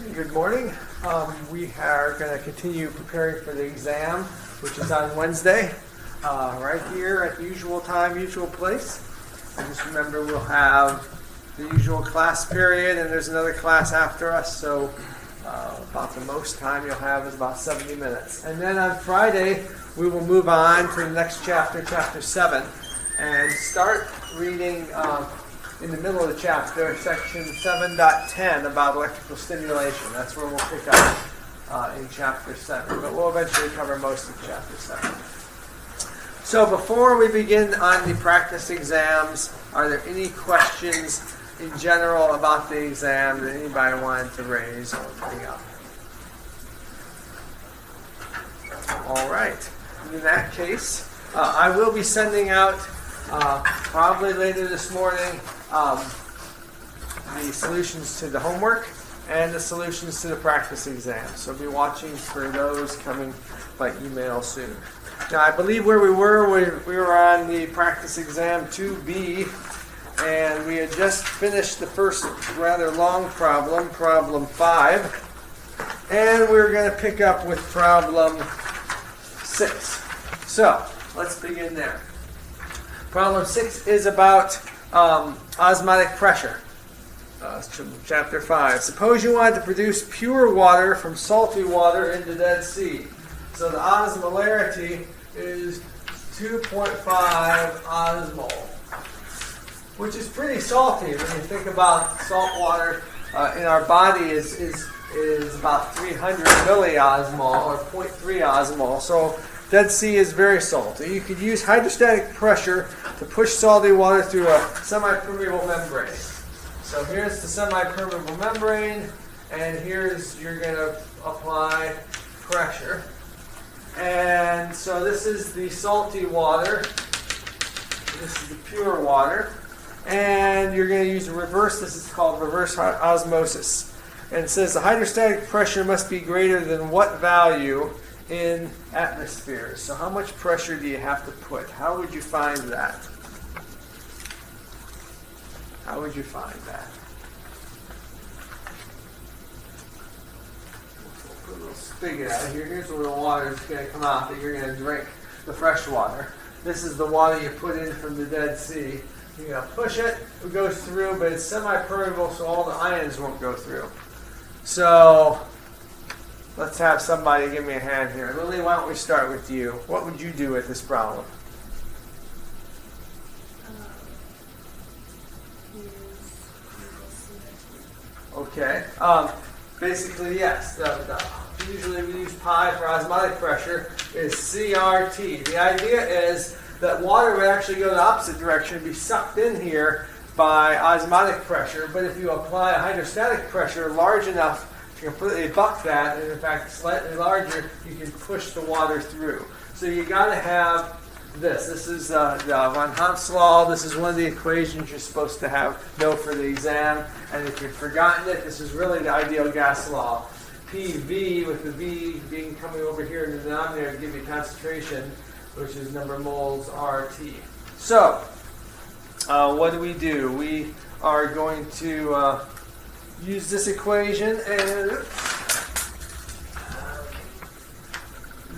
Good morning. We are going to continue preparing for the exam, which is on Wednesday, right here at the usual time, usual place. And just remember, we'll have the usual class period, and there's another class after us, so about the most time you'll have is about 70 minutes. And then on Friday, we will move on to the next chapter, chapter 7, and start reading in the middle of the chapter, section 7.10 about electrical stimulation. That's where we'll pick up in chapter 7, but we'll eventually cover most of chapter 7. So before we begin on the practice exams, are there any questions in general about the exam that anybody wanted to raise or bring up? All right. In that case, I will be sending out probably later this morning the solutions to the homework and the solutions to the practice exam. So be watching for those coming by email soon. Now, I believe where we were on the practice exam 2B, and we had just finished the first rather long problem, problem 5, and we're going to pick up with problem 6. So, let's begin there. Problem 6 is about osmotic pressure. Chapter 5. Suppose you wanted to produce pure water from salty water in the Dead Sea. So the osmolarity is 2.5 osmol, which is pretty salty when you think about salt water in our body is about 300 milliosmol or 0.3 osmol. So Dead Sea is very salty. You could use hydrostatic pressure to push salty water through a semi-permeable membrane. So here's the semi-permeable membrane, and here's you're going to apply pressure. And so this is the salty water. This is the pure water. And you're going to use a reverse. This is called reverse osmosis. And it says the hydrostatic pressure must be greater than what value in atmospheres. So how much pressure do you have to put? How would you find that? How would you find that? We'll put a little spigot out here. Here's where the water is going to come out that you're going to drink, the fresh water. This is the water you put in from the Dead Sea. You're going to push it, it goes through, but it's semi-permeable, so all the ions won't go through. So let's have somebody give me a hand here. Lily, why don't we start with you? What would you do with this problem? Okay. Basically, yes. Usually we use pi for osmotic pressure is CRT. The idea is that water would actually go the opposite direction and be sucked in here by osmotic pressure. But if you apply a hydrostatic pressure large enough to completely buck that, and in fact slightly larger, you can push the water through. So you got to have this. This is the von Hoff's law. This is one of the equations you're supposed to know for the exam. And if you've forgotten it, this is really the ideal gas law. PV, with the V being coming over here in the denominator to give you concentration, which is number of moles RT. So, what do? We are going to use this equation, and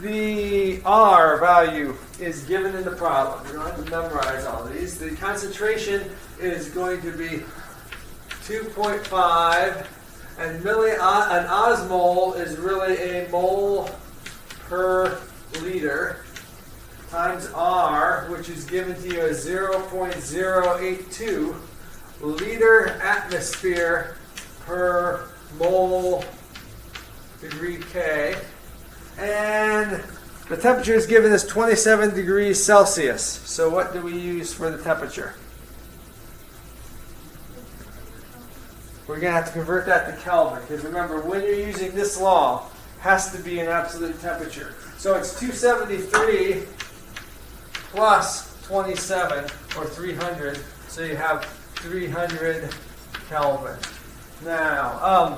the R value is given in the problem. You don't have to memorize all these. The concentration is going to be 2.5, and an osmol is really a mole per liter, times R, which is given to you as 0.082 liter atmosphere per mole degree K. And the temperature is given as 27 degrees Celsius. So what do we use for the temperature? We're going to have to convert that to Kelvin, because remember, when you're using this law, it has to be an absolute temperature. So it's 273 plus 27, or 300, so you have 300 Kelvin. Now,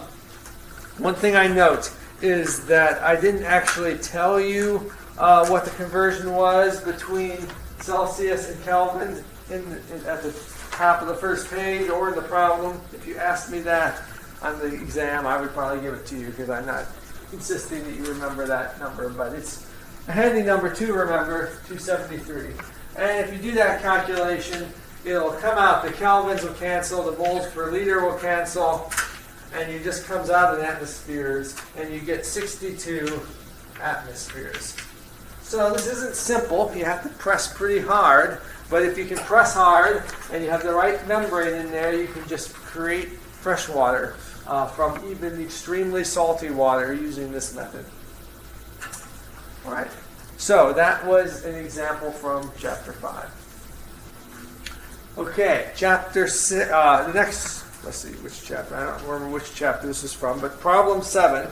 one thing I note is that I didn't actually tell you what the conversion was between Celsius and Kelvin at the top of the first page or in the problem. If you asked me that, on the exam, I would probably give it to you because I'm not insisting that you remember that number, but it's a handy number to remember, 273. And if you do that calculation, it'll come out, the kelvins will cancel, the moles per liter will cancel, and it just comes out in atmospheres, and you get 62 atmospheres. So this isn't simple. You have to press pretty hard, but if you can press hard and you have the right membrane in there, you can just create fresh water from even extremely salty water using this method. All right. So that was an example from chapter 5. Okay, chapter 6. The next, let's see which chapter. I don't remember which chapter this is from, but problem 7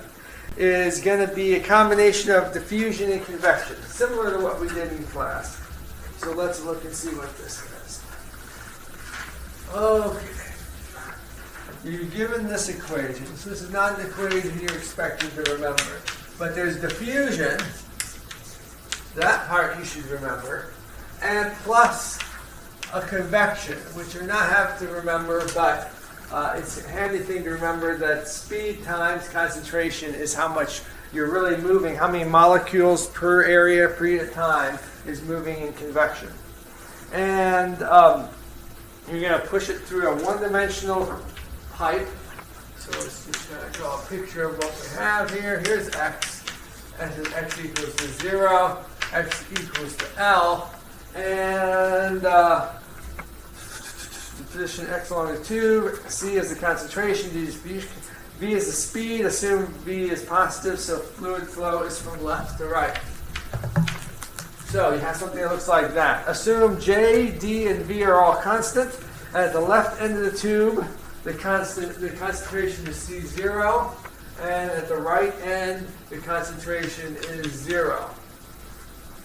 is going to be a combination of diffusion and convection, similar to what we did in class. So let's look and see what this is. Okay. You're given this equation. So this is not an equation you're expected to remember. But there's diffusion, that part you should remember, and plus a convection, which you're not have to remember, but it's a handy thing to remember that speed times concentration is how much you're really moving, how many molecules per area per unit of time is moving in convection. And you're going to push it through a one-dimensional pipe. So let's just kind of draw a picture of what we have here. Here's x. And x equals to 0, x equals to L, and position x along the tube, C is the concentration, D is V is the speed, assume V is positive, so fluid flow is from left to right. So you have something that looks like that. Assume J, D, and V are all constant, and at the left end of the tube, the concentration is C0, and at the right end, the concentration is 0.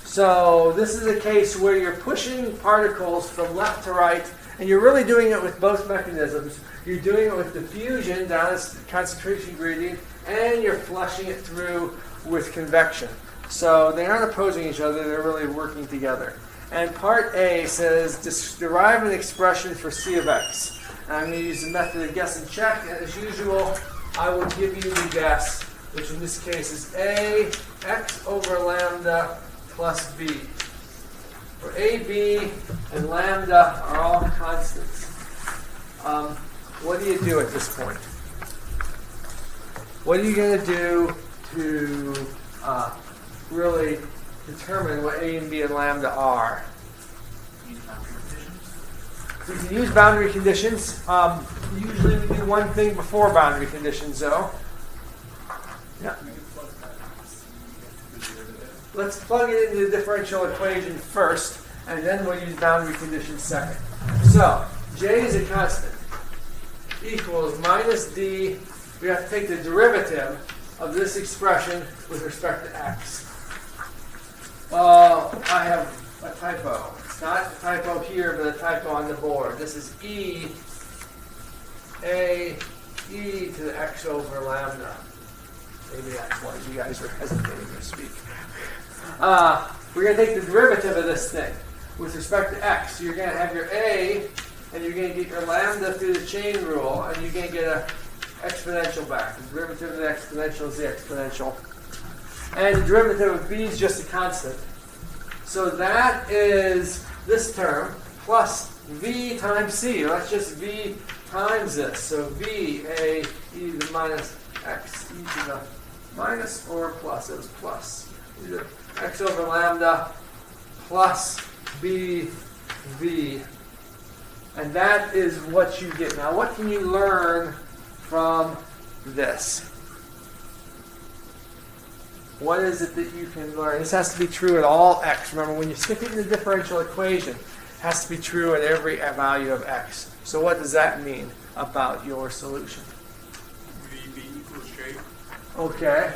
So this is a case where you're pushing particles from left to right, and you're really doing it with both mechanisms. You're doing it with diffusion down its concentration gradient, and you're flushing it through with convection. So they aren't opposing each other, they're really working together. And part A says, derive an expression for C of x. And I'm going to use the method of guess and check, and as usual, I will give you the guess, which in this case is A, x over lambda plus b. Where a, b, and lambda are all constants. What do you do at this point? What are you going to do to really determine what a and b and lambda are? We can use boundary conditions. Usually we do one thing before boundary conditions, though. Yeah. Let's plug it into the differential equation first, and then we'll use boundary conditions second. So, J is a constant, equals minus D. We have to take the derivative of this expression with respect to x. I have a typo. It's not a typo here, but a typo on the board. This is e to the x over lambda. Maybe that's why you guys are hesitating to speak. We're going to take the derivative of this thing with respect to x. You're going to have your a, and you're going to get your lambda through the chain rule, and you're going to get an exponential back. The derivative of the exponential is the exponential. And the derivative of b is just a constant. So that is this term plus v times c. That's just v times this. So v, a, e to the minus x, e to the minus or plus. It was plus. Either x over lambda plus b v. And that is what you get. Now, what can you learn from this? What is it that you can learn? This has to be true at all x. Remember, when you stick it in the differential equation, it has to be true at every value of x. So what does that mean about your solution? VB equals J. Okay.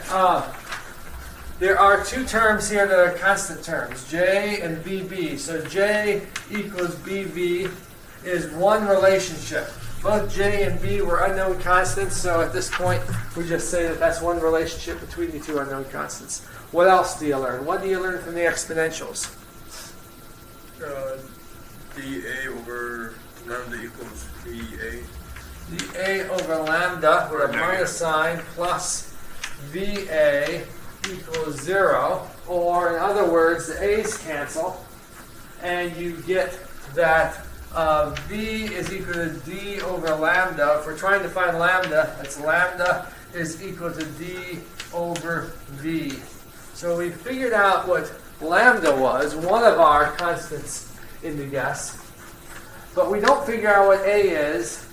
There are two terms here that are constant terms, J and VB. So J equals BV is one relationship. Both J and B were unknown constants, so at this point we just say that that's one relationship between the two unknown constants. What else do you learn? What do you learn from the exponentials? dA over lambda equals dA. dA over lambda with a minus sign plus VA equals 0, or in other words, the A's cancel, and you get that V is equal to D over lambda. If we're trying to find lambda, that's lambda is equal to D over V. So we figured out what lambda was, one of our constants in the guess, but we don't figure out what A is,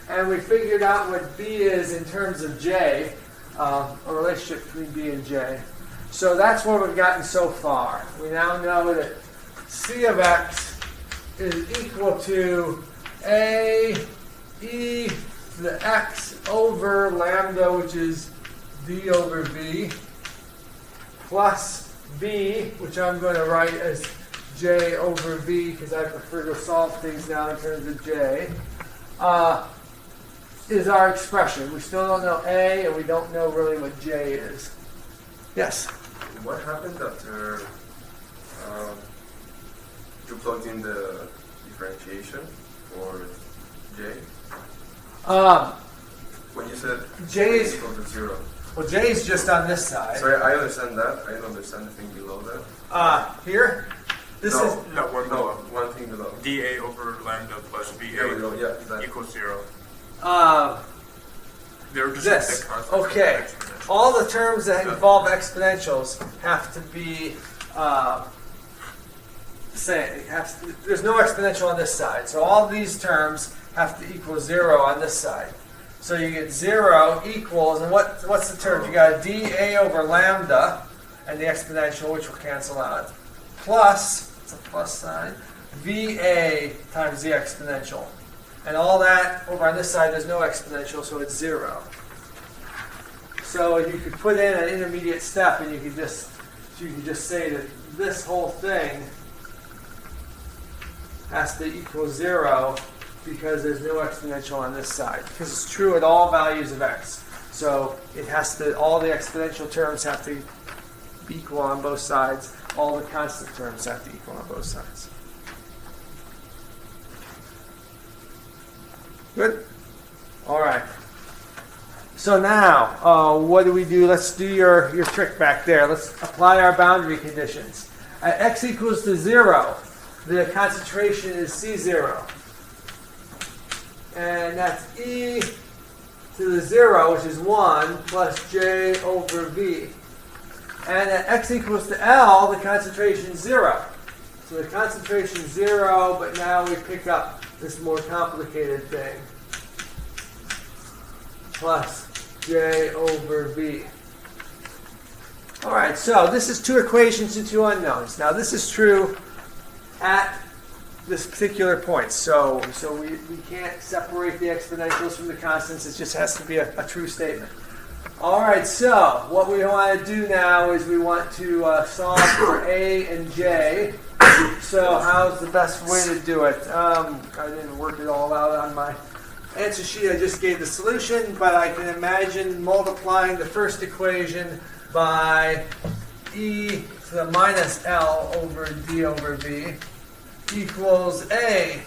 and we figured out what B is in terms of J, a relationship between B and J. So that's what we've gotten so far. We now know that C of x is equal to A e to the x over lambda, which is D over V, plus B, which I'm going to write as J over V because I prefer to solve things now in terms of J, is our expression. We still don't know A, and we don't know really what J is. Yes? What happened after you plugged in the differentiation for J? When you said J is equal to 0. Well, J is just on this side. Sorry, I understand that. I don't understand the thing below that. Here? This no, is No, one no, below. one thing below. dA over lambda plus There we go. VA Yeah, exactly. equals 0. They're just this. the constants. Okay. All the terms that involve exponentials have to be same. There's no exponential on this side. So all these terms have to equal 0 on this side. So you get 0 equals, and what's the term? You got a dA over lambda, and the exponential, which will cancel out, plus, it's a plus sign, VA times the exponential. And all that over on this side, there's no exponential, so it's 0. So you could put in an intermediate step, and you could just say that this whole thing has to equal 0 because there's no exponential on this side. Because it's true at all values of x. So it has to, all the exponential terms have to be equal on both sides. All the constant terms have to equal on both sides. Good? All right. So now, what do we do? Let's do your trick back there. Let's apply our boundary conditions. At x equals to 0, the concentration is C0. And that's e to the 0, which is 1, plus j over v. And at x equals to L, the concentration is 0. So the concentration is 0, but now we pick up this more complicated thing. Plus j over v. All right, so this is two equations and two unknowns. Now this is true at this particular point. So we can't separate the exponentials from the constants. It just has to be a true statement. All right, so what we want to do now is we want to solve for A and J. So how's the best way to do it? I didn't work it all out on my answer sheet. I just gave the solution, but I can imagine multiplying the first equation by e to the minus L over d over v equals A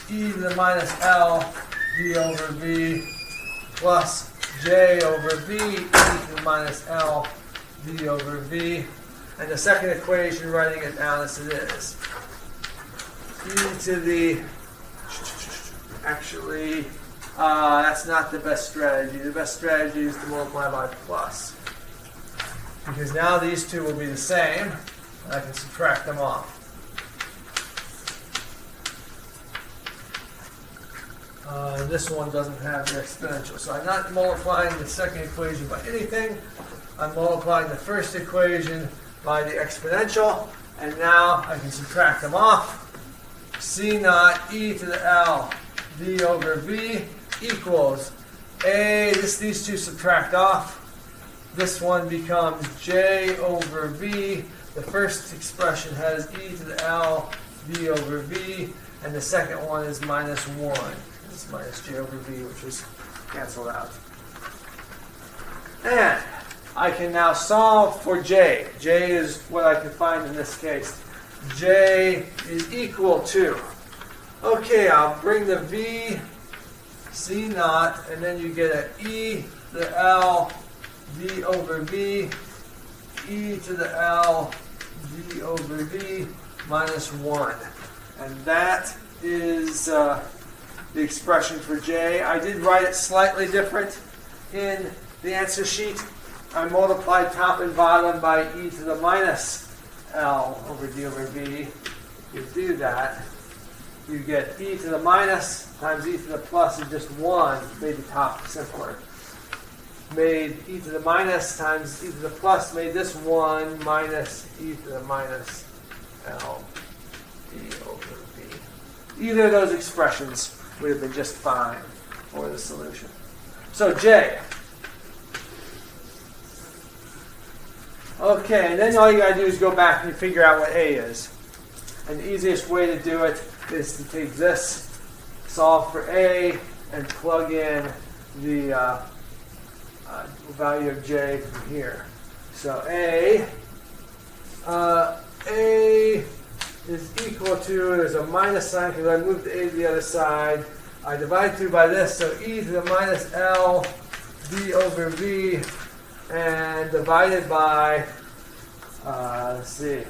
e to the minus L d over v plus j over v e to the minus L d over v. And the second equation, writing it down as it is. E to the, actually, that's not the best strategy. The best strategy is to multiply by plus. Because now these two will be the same, and I can subtract them off. This one doesn't have the exponential. So I'm not multiplying the second equation by anything. I'm multiplying the first equation by the exponential, and now I can subtract them off. C naught e to the L d over v equals A, these two subtract off. This one becomes j over v. The first expression has e to the L d over v, and the second one is minus 1. It's minus j over v, which is canceled out. And I can now solve for j. J is what I can find in this case. J is equal to, okay, I'll bring the v C naught, and then you get an E to the L V over V, E to the L V over V minus 1. And that is the expression for J. I did write it slightly different in the answer sheet. I multiplied top and bottom by E to the minus L over D over V. You do that, you get E to the minus times E to the plus is just 1, made the top simpler. Made E to the minus times E to the plus, made this 1 minus E to the minus L D over V. Either of those expressions would have been just fine for the solution. So J. Okay, and then all you got to do is go back and you figure out what A is. And the easiest way to do it is to take this, solve for A, and plug in the value of J from here. So A is equal to, there's a minus sign because I moved the A to the other side. I divide through by this, so E to the minus L D over V, and divided by, let's see,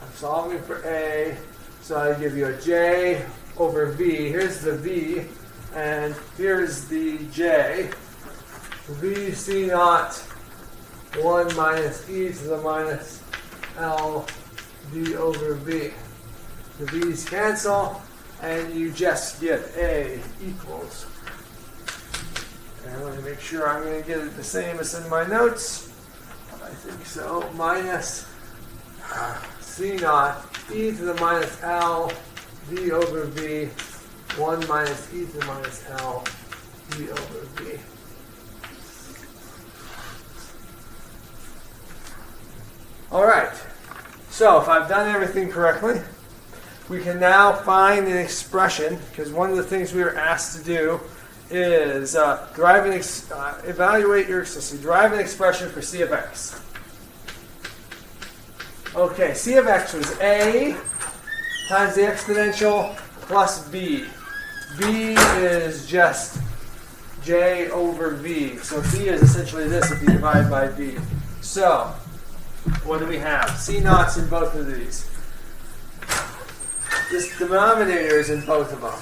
I'm solving for A, so I give you a J over V. Here's the V, and here's the J. V C naught 1 minus E to the minus L D over V. The V's cancel, and you just get A equals. And I want to make sure I'm going to get it the same as in my notes. I think so. Minus C naught E to the minus L D over V 1 minus E to the minus L D over V. All right. So if I've done everything correctly, we can now find an expression, because one of the things we were asked to do is evaluate your expression. Derive an expression for C of x. Okay, C of x was A times the exponential plus B. B is just J over V. So B is essentially this if you divide by B. So what do we have? C naught's in both of these. This denominator is in both of them.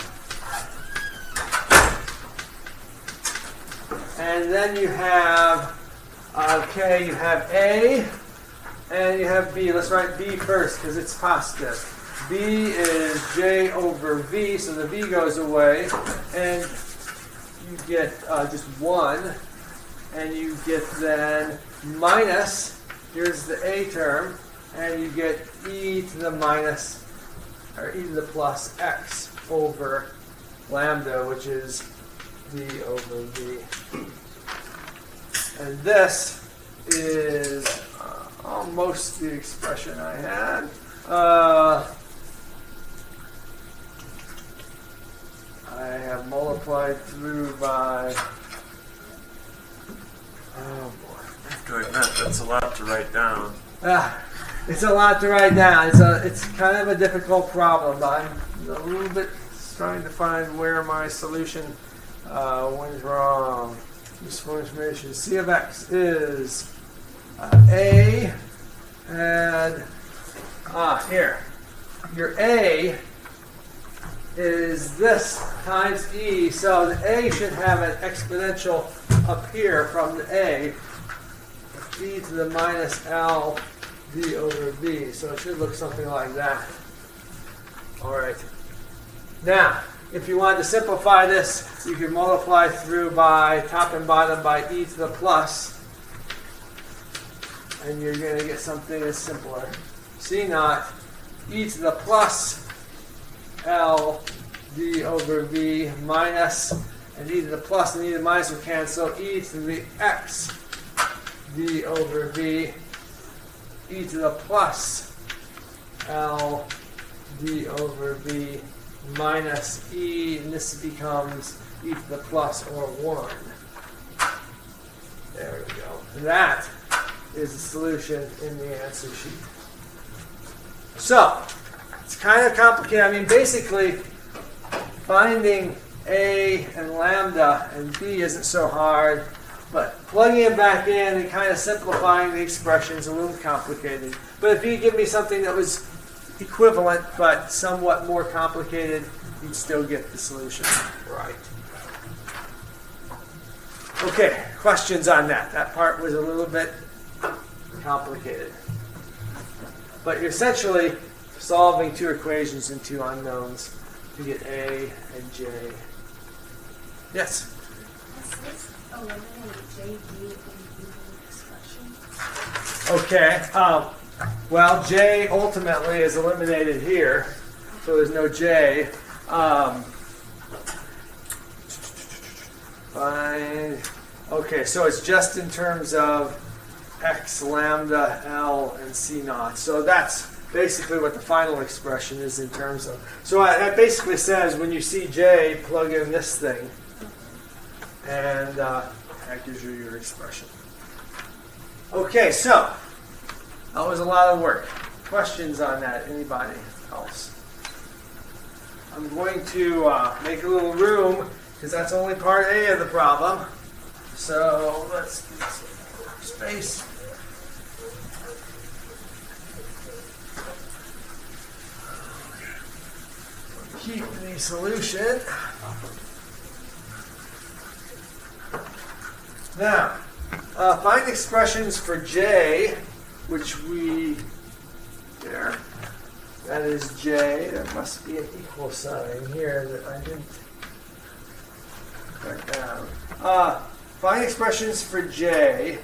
And then you have, okay, you have A and you have B. Let's write B first because it's positive. B is J over V, so the V goes away. And you get just 1. And you get then minus, here's the A term, and you get E to the minus, or E to the plus X over lambda, which is D over V. And this is almost the expression I had. I have multiplied through by, oh boy. Doing that's a lot to write down. It's a lot to write down. It's kind of a difficult problem. I'm a little bit trying to find where my solution went wrong. Useful information. C of x is A, and here. Your A is this times E, so the A should have an exponential up here from the A, E to the minus L D over V. So it should look something like that. All right. Now, if you wanted to simplify this, you could multiply through by top and bottom by E to the plus, and you're going to get something that's simpler. C naught E to the plus L D over V minus, and E to the plus and E to the minus will cancel, E to the X D over V, E to the plus L D over V minus E, and this becomes E to the plus or 1. There we go. And that is the solution in the answer sheet. So, it's kind of complicated. I mean, basically, finding A and lambda and B isn't so hard, but plugging it back in and kind of simplifying the expression is a little complicated. But if you give me something that was equivalent but somewhat more complicated, you'd still get the solution right. Okay, questions on that? That part was a little bit complicated. But you're essentially solving two equations and two unknowns to get A and J. Yes? Does this eliminate J, D, and E expression? Okay. Well, J ultimately is eliminated here, so there's no J. Fine. Okay, so it's just in terms of X, lambda, L, and C naught. So that's basically what the final expression is in terms of. So that basically says when you see J, plug in this thing, and that gives you your expression. Okay, so that was a lot of work. Questions on that? Anybody else? I'm going to make a little room because that's only part A of the problem. So let's get some more space. Keep the solution. Now, find expressions for J, which we, there, that is J. There must be an equal sign here that I didn't write down. Find expressions for J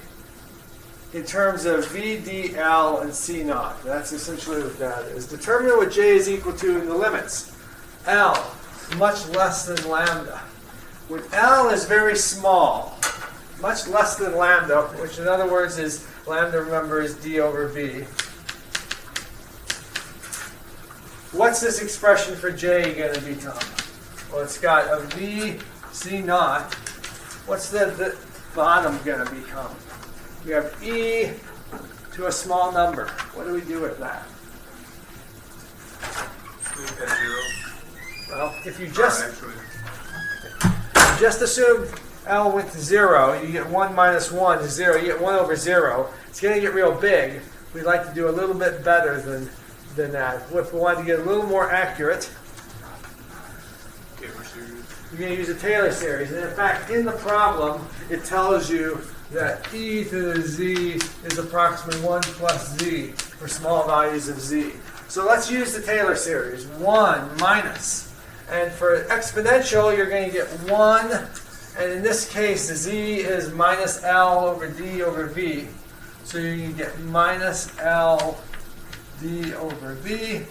in terms of V, D, L, and C naught. That's essentially what that is. Determine what J is equal to in the limits. L, much less than lambda. When L is very small, much less than lambda, which in other words is, lambda, remember, is D over V. What's this expression for J going to become? Well, it's got a V, C naught. What's the bottom going to become? We have E to a small number. What do we do with that? Leave at 0. Well, if you Actually, just assume L went to 0, you get 1 minus 1 is 0. You get 1 over 0. It's going to get real big. We'd like to do a little bit better than that. If we want to get a little more accurate, Taylor series. you're going to use a Taylor series. And in fact, in the problem, it tells you that e to the z is approximately 1 plus z for small values of z. So let's use the Taylor series. 1 minus. And for exponential, you're going to get 1. And in this case, the z is minus L over D over V. So you can get minus L D over V.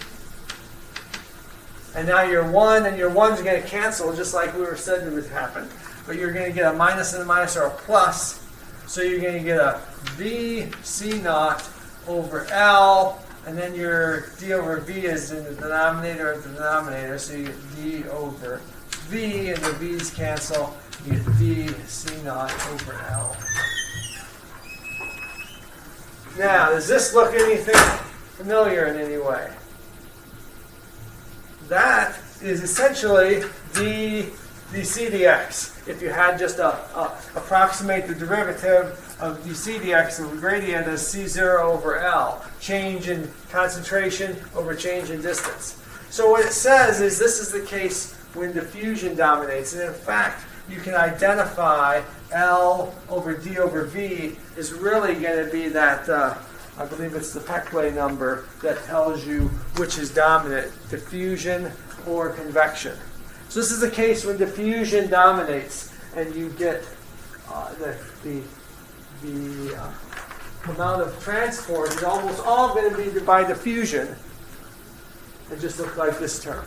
And now your 1 and your 1 is going to cancel just like we were said would happen. But you're going to get a minus and a minus or a plus. So you're going to get a V C naught over L. And then your D over V is in the denominator of the denominator. So you get D over V and the V's cancel. You get V C naught over L. Now, does this look anything familiar in any way? That is essentially dc dx. If you had just approximate the derivative of dc dx of the gradient as c0 over L, change in concentration over change in distance. So what it says is this is the case when diffusion dominates. And in fact, you can identify L over D over V is really going to be that, I believe it's the PHY number that tells you which is dominant, diffusion or convection. So this is the case when diffusion dominates and you get the amount of transport is almost all going to be by diffusion. It just looks like this term.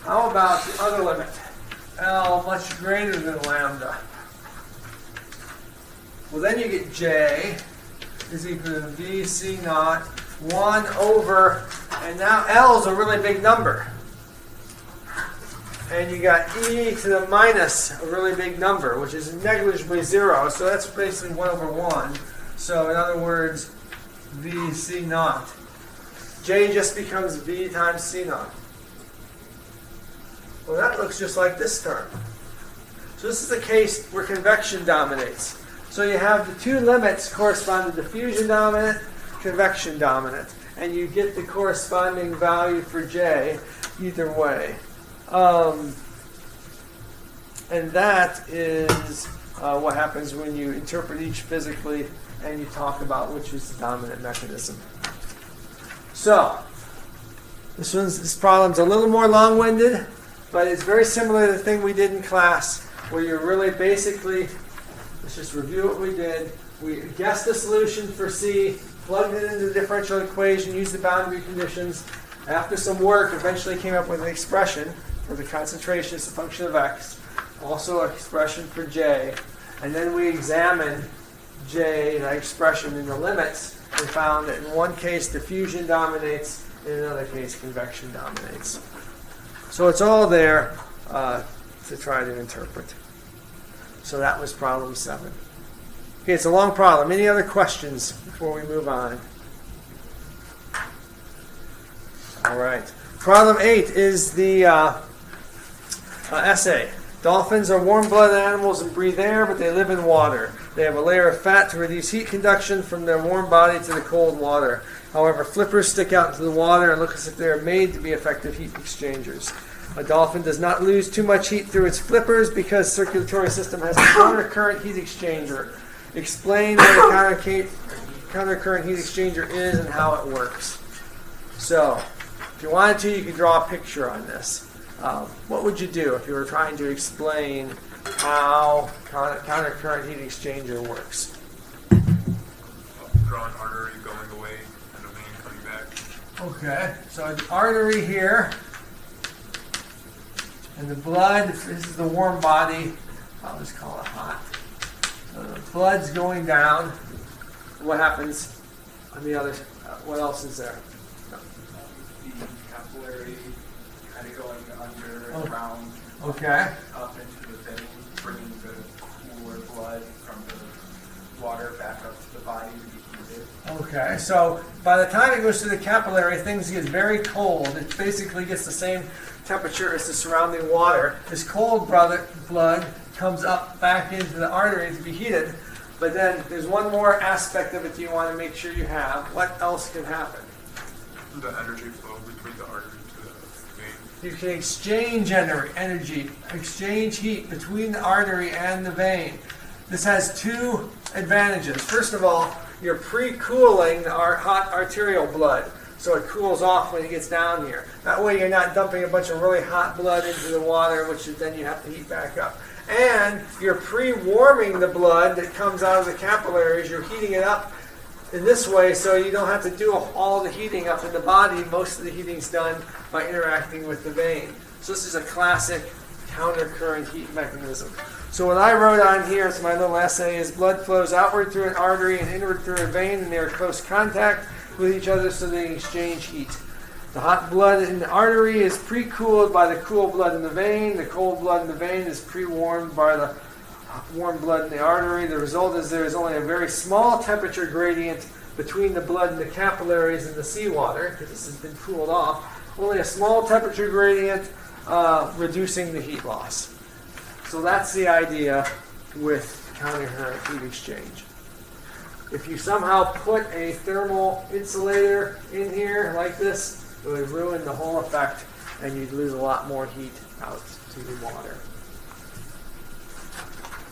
How about the other limit? L much greater than lambda. Well, then you get J is equal to V C naught 1 over, and now L is a really big number. And you got E to the minus a really big number, which is negligibly 0. So that's basically 1 over 1. So in other words, V C naught. J just becomes V times C naught. Well, that looks just like this term. So this is a case where convection dominates. So you have the two limits correspond to diffusion dominant, convection dominant, and you get the corresponding value for J either way. And that is what happens when you interpret each physically and you talk about which is the dominant mechanism. So, this problem's a little more long-winded, but it's very similar to the thing we did in class, where you're really basically, let's just review what we did. We guessed the solution for C, plugged it into the differential equation, used the boundary conditions. After some work, eventually came up with an expression for the concentration as a function of X, also an expression for J, and then we examined J, that expression in the limits, and found that in one case diffusion dominates, in another case convection dominates. So it's all there to try to interpret. So that was problem 7. Okay, it's a long problem. Any other questions before we move on? All right. Problem 8 is the essay. Dolphins are warm-blooded animals and breathe air, but they live in water. They have a layer of fat to reduce heat conduction from their warm body to the cold water. However, flippers stick out into the water and look as if they are made to be effective heat exchangers. A dolphin does not lose too much heat through its flippers because the circulatory system has a countercurrent heat exchanger. Explain what a countercurrent heat exchanger is and how it works. So, if you wanted to, you could draw a picture on this. What would you do if you were trying to explain how countercurrent heat exchanger works? Draw an artery going away and a vein coming back. Okay, so an artery here, and the blood, this is the warm body, I'll just call it hot. So the blood's going down. What happens on the other, what else is there? The capillary kind of going under and around, Okay. up into the vein, bringing the cooler blood from the water back up to the body to be heated. Okay, so by the time it goes to the capillary, things get very cold. It basically gets the same temperature as the surrounding water. This cold blood comes up back into the artery to be heated. But then there's one more aspect of it you want to make sure you have. What else can happen? The energy flow between the artery to the vein. You can exchange energy, exchange heat between the artery and the vein. This has two advantages. First of all, you're pre-cooling the hot arterial blood, so it cools off when it gets down here. That way you're not dumping a bunch of really hot blood into the water, which then you have to heat back up. And you're pre-warming the blood that comes out of the capillaries. You're heating it up in this way so you don't have to do all the heating up in the body. Most of the heating's done by interacting with the vein. So this is a classic countercurrent heat mechanism. So what I wrote on here is my little essay is blood flows outward through an artery and inward through a vein, and they are close contact with each other so they exchange heat. The hot blood in the artery is pre-cooled by the cool blood in the vein. The cold blood in the vein is pre-warmed by the warm blood in the artery. The result is there is only a very small temperature gradient between the blood in the capillaries and the seawater, because this has been cooled off. Only a small temperature gradient, reducing the heat loss. So that's the idea with countercurrent heat exchange. If you somehow put a thermal insulator in here like this, it would ruin the whole effect and you'd lose a lot more heat out to the water.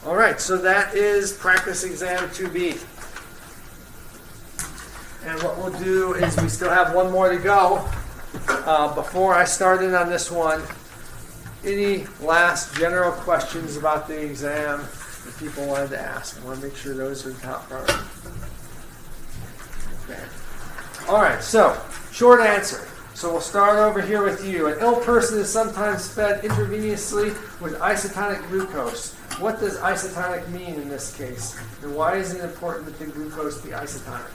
All right, so that is practice exam 2B. And what we'll do is we still have one more to go. Before I start in on this one, any last general questions about the exam that people wanted to ask? I want to make sure those are top priority. Okay. All right, so short answer. So we'll start over here with you. An ill person is sometimes fed intravenously with isotonic glucose. What does isotonic mean in this case? And why is it important that the glucose be isotonic?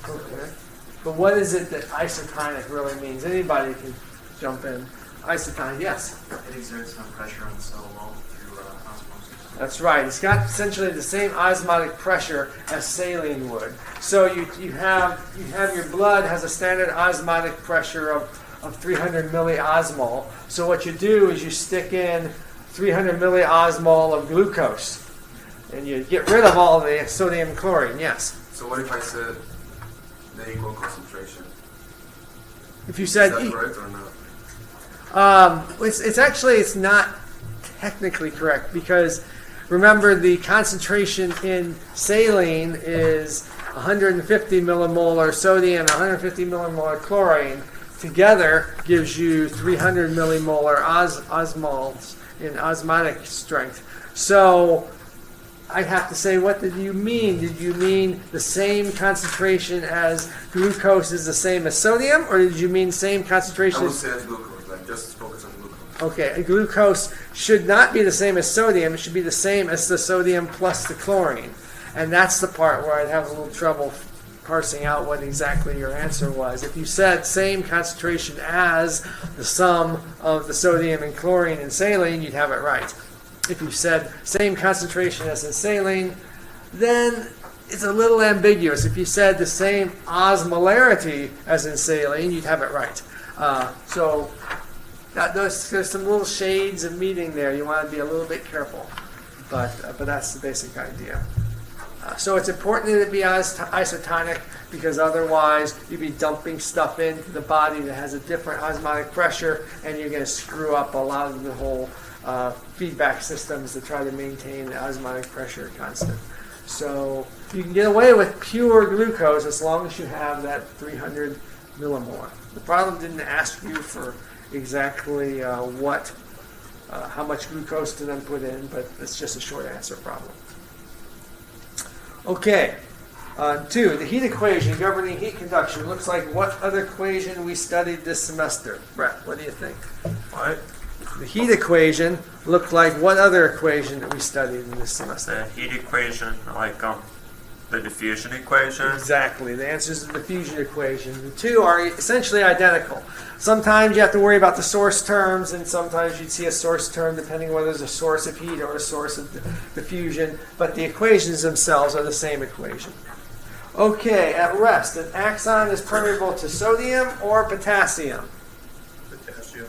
Okay. But what is it that isotonic really means? Anybody can jump in. isotonic, yes. It exerts no pressure on the cell wall through osmosis. That's right. It's got essentially the same osmotic pressure as saline would. So you have your blood has a standard osmotic pressure of 300 milliosmol. So what you do is you stick in 300 milliosmol of glucose, and you get rid of all the sodium and chlorine. Yes. So what if I said the equal concentration? If you Is said that correct or not? it's not technically correct, because remember the concentration in saline is 150 millimolar sodium, 150 millimolar chlorine. Together gives you 300 millimolar osmoles in osmotic strength. So I'd have to say, what did you mean? Did you mean the same concentration as glucose is the same as sodium, or did you mean same concentration? I would say as glucose, like just focus on glucose. Okay, glucose should not be the same as sodium. It should be the same as the sodium plus the chlorine. And that's the part where I'd have a little trouble parsing out what exactly your answer was. If you said same concentration as the sum of the sodium and chlorine in saline, you'd have it right. If you said same concentration as in saline, then it's a little ambiguous. If you said the same osmolarity as in saline, you'd have it right. So there's some little shades of meaning there. You want to be a little bit careful, but that's the basic idea. So it's important that it be isotonic, because otherwise you'd be dumping stuff into the body that has a different osmotic pressure, and you're going to screw up a lot of the whole feedback systems to try to maintain the osmotic pressure constant. So you can get away with pure glucose as long as you have that 300 millimole. The problem didn't ask you for exactly how much glucose to then put in, but it's just a short answer problem. Okay, 2, the heat equation governing heat conduction looks like what other equation we studied this semester? Brett, what do you think? What? The heat equation looked like what other equation that we studied in this semester? The heat equation, like the diffusion equation. Exactly. The answer is the diffusion equation. The two are essentially identical. Sometimes you have to worry about the source terms, and sometimes you'd see a source term depending whether there's a source of heat or a source of diffusion, but the equations themselves are the same equation. Okay, at rest, an axon is permeable to sodium or potassium? Potassium.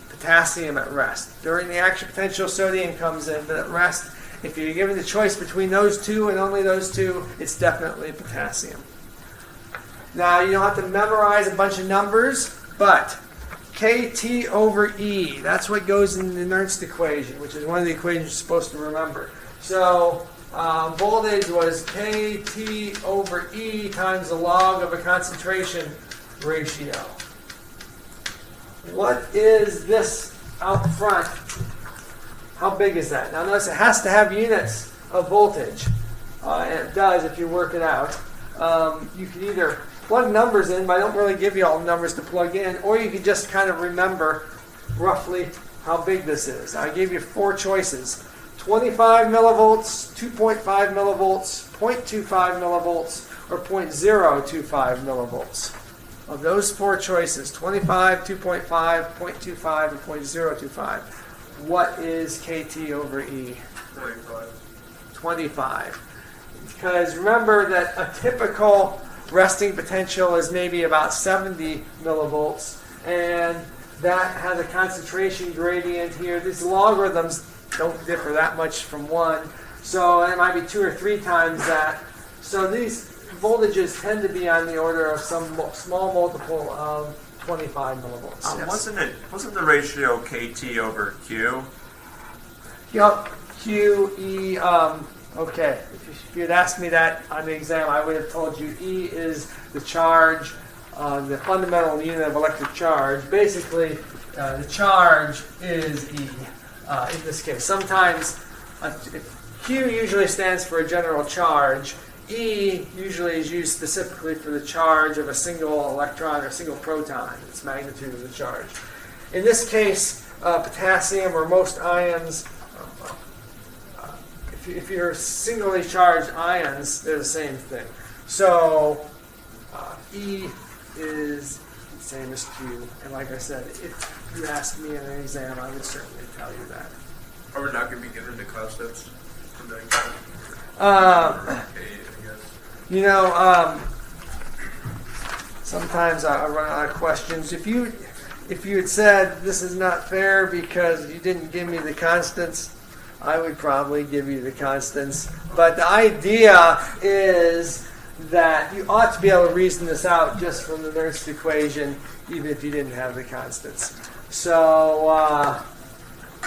Potassium at rest. During the action potential, sodium comes in, but at rest, if you're given the choice between those two and only those two, it's definitely potassium. Now, you don't have to memorize a bunch of numbers, but kT over E, that's what goes in the Nernst equation, which is one of the equations you're supposed to remember. So, voltage was kT over E times the log of a concentration ratio. What is this out front? How big is that? Now notice it has to have units of voltage, and it does if you work it out. You can either plug numbers in, but I don't really give you all the numbers to plug in, or you can just kind of remember roughly how big this is. I gave you 4 choices: 25 millivolts, 2.5 millivolts, 0.25 millivolts, or 0.025 millivolts. Of those 4 choices, 25, 2.5, 0.25, and 0.025, what is kT over E? 25. Because remember that a typical resting potential is maybe about 70 millivolts, and that has a concentration gradient here. These logarithms don't differ that much from 1, so it might be 2 or 3 times that. So these voltages tend to be on the order of some small multiple of 25 millivolts. Yes. Wasn't the ratio kT over Q? Yup, Q, E, okay. If you had asked me that on the exam, I would have told you E is the charge, the fundamental unit of electric charge. Basically, the charge is E in this case. Sometimes Q usually stands for a general charge. E usually is used specifically for the charge of a single electron or single proton, its magnitude of the charge. In this case, potassium or most ions, if you're singly charged ions, they're the same thing. So E is, let's same as Q. And like I said, if you asked me in an exam, I would certainly tell you that. Are we not going to be getting into concepts from that exam? Okay, I guess. You know, sometimes I run out of questions. If you had said this is not fair because you didn't give me the constants, I would probably give you the constants. But the idea is that you ought to be able to reason this out just from the Nernst equation, even if you didn't have the constants. So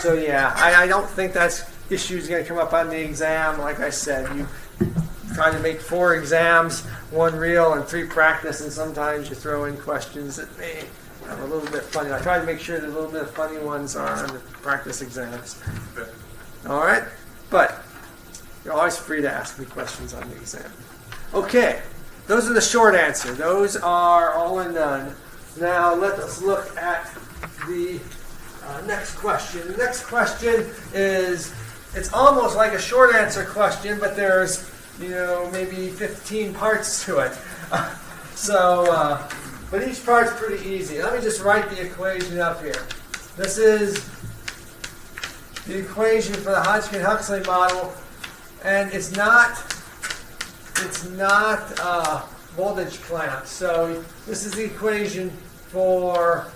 yeah, I don't think that issue is going to come up on the exam. Like I said, you try to make 4 exams, 1 real and 3 practice, and sometimes you throw in questions that may have a little bit funny. I try to make sure that a little bit of funny ones are on the practice exams. Okay. All right? But you're always free to ask me questions on the exam. Okay, those are the short answer. Those are all or none. Now let us look at the next question. The next question is, it's almost like a short answer question, but there's, maybe 15 parts to it. But each part's pretty easy. Let me just write the equation up here. This is the equation for the Hodgkin-Huxley model, and it's not voltage clamp. So this is the equation for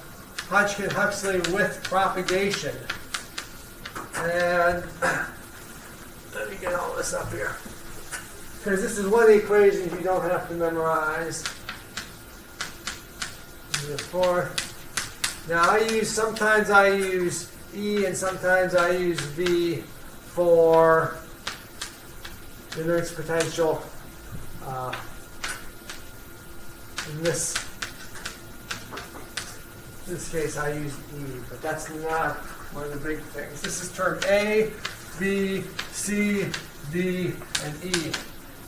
Hodgkin-Huxley with propagation. And let me get all this up here, because this is one of the equations you don't have to memorize. Now sometimes I use E and sometimes I use V for the Nernst potential. In this case I use E, but that's not one of the big things. This is term A, B, C, D, and E.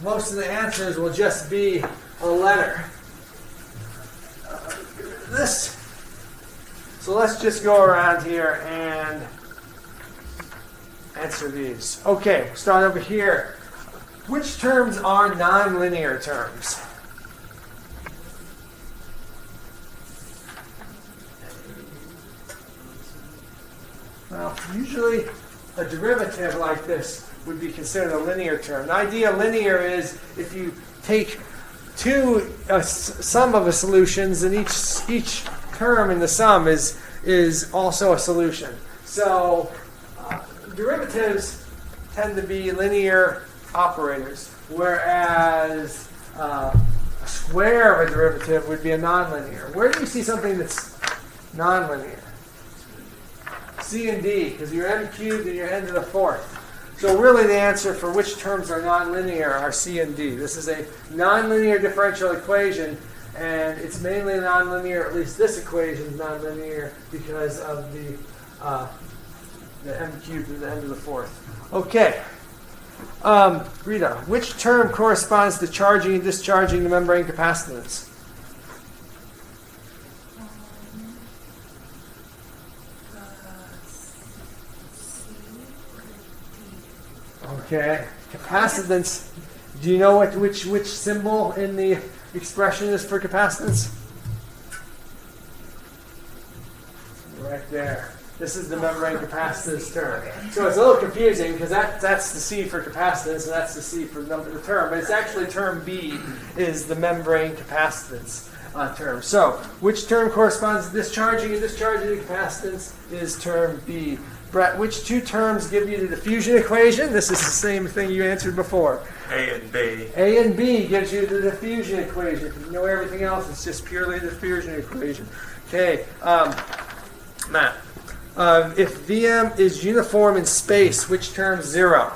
Most of the answers will just be a letter. So let's just go around here and answer these. Okay, start over here. Which terms are nonlinear terms? Well, usually a derivative like this would be considered a linear term. The idea of linear is if you take sum of the solutions, and each term in the sum is also a solution. So derivatives tend to be linear operators, whereas a square of a derivative would be a nonlinear. Where do you see something that's nonlinear? C and D, because you're n cubed and you're n to the 4th. So really the answer for which terms are nonlinear are C and D. This is a nonlinear differential equation, and it's mainly nonlinear, at least this equation is nonlinear, because of the m cubed and the n to the 4th. Okay. Rita, which term corresponds to charging and discharging the membrane capacitance? Okay. Capacitance. Do you know which symbol in the expression is for capacitance? Right there. This is the membrane capacitance term. So it's a little confusing because that's the C for capacitance and that's the C for the term. But it's actually term B is the membrane capacitance term. So which term corresponds to discharging and discharging the capacitance is term B. Brett, which 2 terms give you the diffusion equation? This is the same thing you answered before. A and B. A and B gives you the diffusion equation. If you know everything else, it's just purely the diffusion equation. Okay, Matt. If Vm is uniform in space, which term's 0?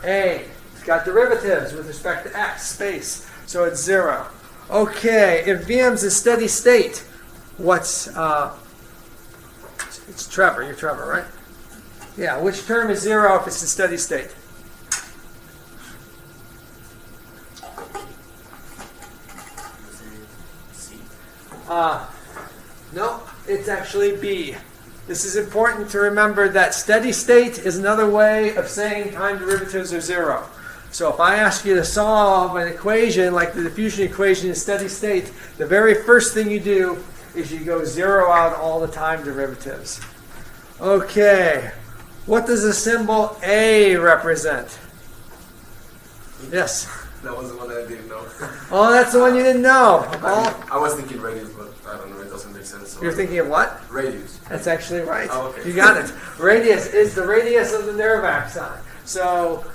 A. It's got derivatives with respect to x, space, so it's 0. Okay, if Vm's a steady state, what's... It's Trevor. You're Trevor, right? Yeah, which term is 0 if it's a steady state? No, it's actually B. This is important to remember that steady state is another way of saying time derivatives are 0. So if I ask you to solve an equation like the diffusion equation in steady state, the very first thing you do is you go zero out all the time derivatives. Okay, what does the symbol A represent? Yes. That was the one that I didn't know. Oh, that's the one you didn't know. Oh, I was thinking radius, but I don't know. It doesn't make sense. So you're thinking of what? radius. That's actually right. Oh, okay. You got it. Radius is the radius of the nerve axon. So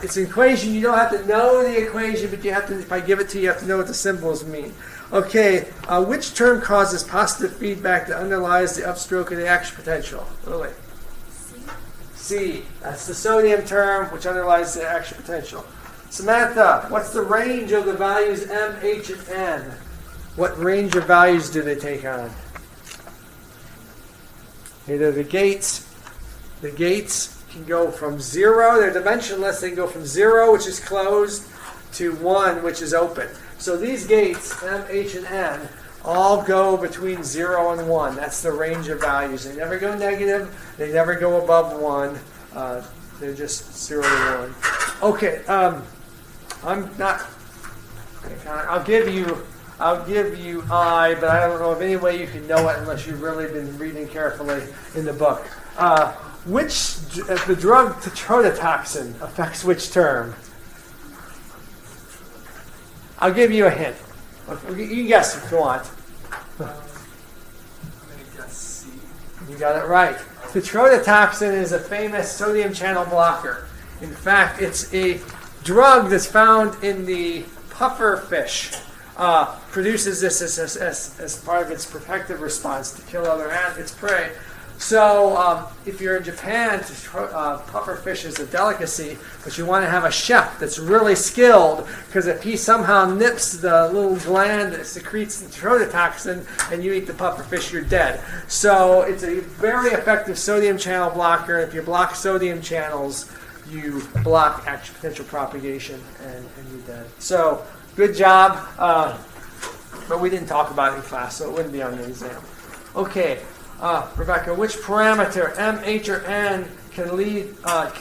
it's an equation. You don't have to know the equation, but you have to. If I give it to you, you have to know what the symbols mean. Okay, which term causes positive feedback that underlies the upstroke of the action potential? Lily. C. That's the sodium term, which underlies the action potential. Samantha, what's the range of the values M, H, and N? What range of values do they take on? Okay, they're the gates. The gates can go from 0, they're dimensionless, they can go from 0, which is closed, to 1, which is open. So these gates, M, H, and N, all go between 0 and 1. That's the range of values. They never go negative, they never go above 1. They're just 0 to 1. Okay, I'm not. I'll give you I, but I don't know of any way you can know it unless you've really been reading carefully in the book. The drug tetrodotoxin affects which term? I'll give you a hint. You can guess if you want. I'm gonna guess C. You got it right. Tetrodotoxin is a famous sodium channel blocker. In fact, it's a drug that's found in the puffer fish. Produces this as part of its protective response to kill its prey. So if you're in Japan, puffer fish is a delicacy, but you want to have a chef that's really skilled, because if he somehow nips the little gland that secretes the tetrodotoxin and you eat the puffer fish, you're dead. So it's a very effective sodium channel blocker. If you block sodium channels, you block action potential propagation and you're dead. So good job, but we didn't talk about it in class, so it wouldn't be on the exam. Okay. Rebecca, which parameter, M, H, or N, can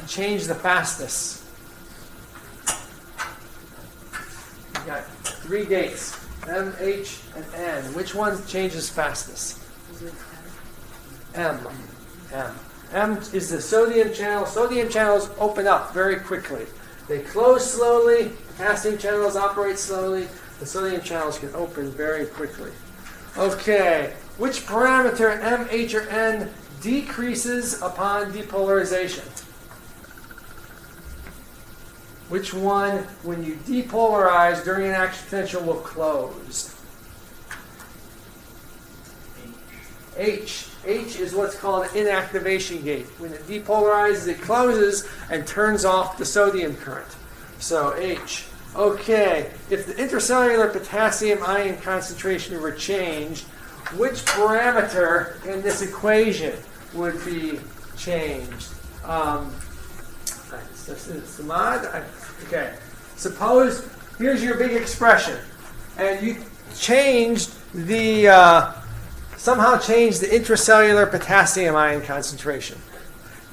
change the fastest? You got 3 gates, M, H, and N. Which one changes fastest? M. M is the sodium channel. Sodium channels open up very quickly. They close slowly. Potassium channels operate slowly. The sodium channels can open very quickly. Okay. Which parameter, M, H, or N, decreases upon depolarization? Which one, when you depolarize during an action potential, will close? H. H is what's called an inactivation gate. When it depolarizes, it closes and turns off the sodium current. So H. Okay, if the intracellular potassium ion concentration were changed, which parameter in this equation would be changed? Okay. Suppose here's your big expression, and you changed somehow changed the intracellular potassium ion concentration.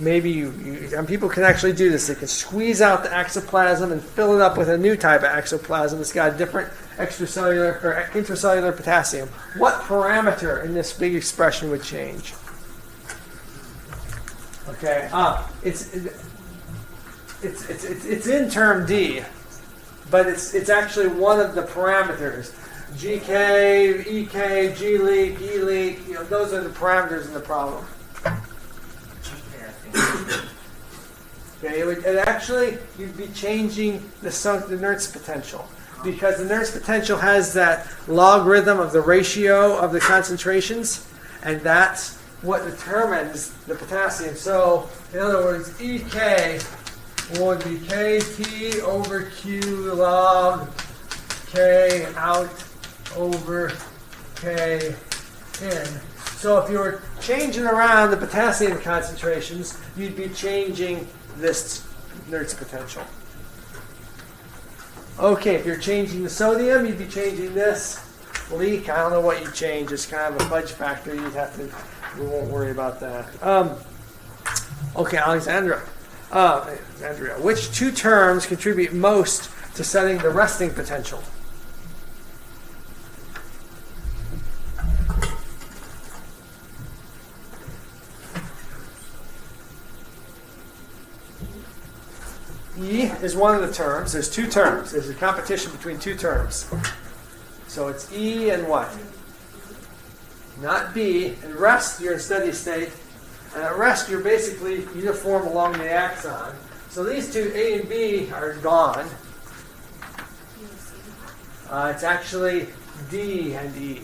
Maybe and people can actually do this. They can squeeze out the exoplasm and fill it up with a new type of exoplasm that's got a different extracellular or intracellular potassium. What parameter in this big expression would change? Okay, it's in term D, but it's actually one of the parameters. GK, EK, G leak, E leak. Those are the parameters in the problem. Okay, you'd be changing the Nernst potential, because the Nernst potential has that logarithm of the ratio of the concentrations, and that's what determines the potassium. So, in other words, EK would be KT over Q log K out over K in. So if you were changing around the potassium concentrations, you'd be changing this Nernst potential. Okay, if you're changing the sodium, you'd be changing this leak. I don't know what you change. It's kind of a fudge factor. We won't worry about that. Okay, Alexandria. Which 2 terms contribute most to setting the resting potential? is one of the terms. There's two terms. There's a competition between two terms. So it's E and what? Not B. At rest, you're in steady state. And at rest, you're basically uniform along the axon. So these two, A and B, are gone. It's actually D and E.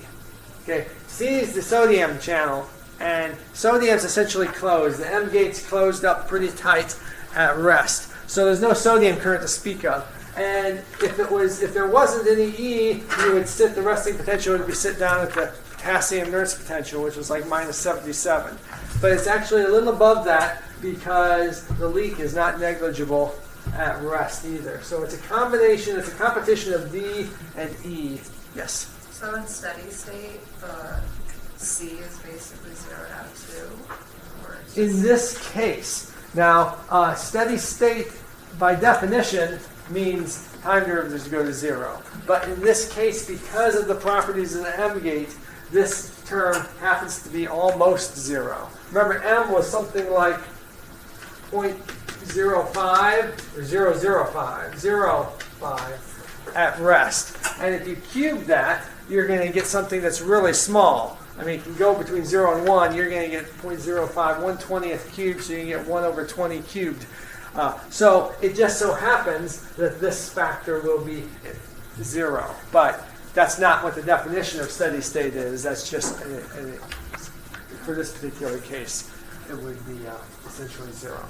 Okay, C is the sodium channel, and sodium's essentially closed. The M gate's closed up pretty tight at rest. So there's no sodium current to speak of. And if there wasn't any E, you would sit the resting potential would be sit down at the potassium Nernst potential, which was like minus 77. But it's actually a little above that because the leak is not negligible at rest either. So it's a combination, it's a competition of D and E. Yes? So in steady state, the C is basically zeroed out too? Or it's In this case, now steady state by definition means time derivatives go to zero. But in this case, because of the properties of the M gate, this term happens to be almost zero. Remember, M was something like 0.05 or 0.05 at rest. And if you cube that, you're going to get something that's really small. I mean, it can go between 0 and 1. You're going to get 0.05, 1/20th cubed, so you can get 1 over 20 cubed. So it just so happens that this factor will be 0. But that's not what the definition of steady state is. That's just, for this particular case, it would be essentially 0.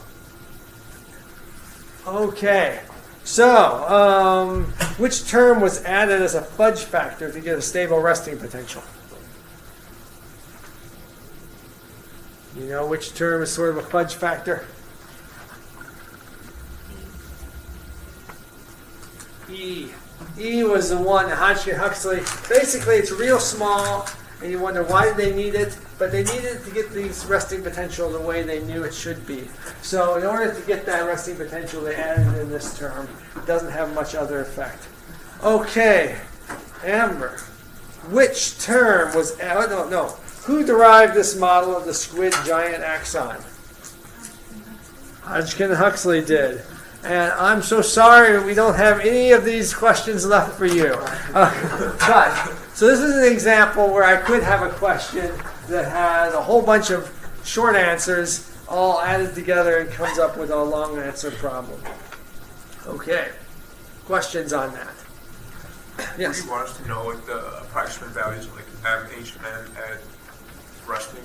Okay. So, which term was added as a fudge factor to get a stable resting potential? You know which term is sort of a fudge factor? E. E was the one that Hodgkin-Huxley, basically it's real small, and you wonder why did they need it? But they needed it to get these resting potential the way they knew it should be. So in order to get that resting potential, they added in this term. It doesn't have much other effect. Okay, Amber. Which term was, I don't know. Who derived this model of the squid giant axon? Hodgkin-Huxley did. And I'm so sorry we don't have any of these questions left for you. So this is an example where I could have a question that has a whole bunch of short answers all added together and comes up with a long answer problem. Okay. Questions on that? Yes? Do you want us to know what the approximate values of like M, H, and N at resting?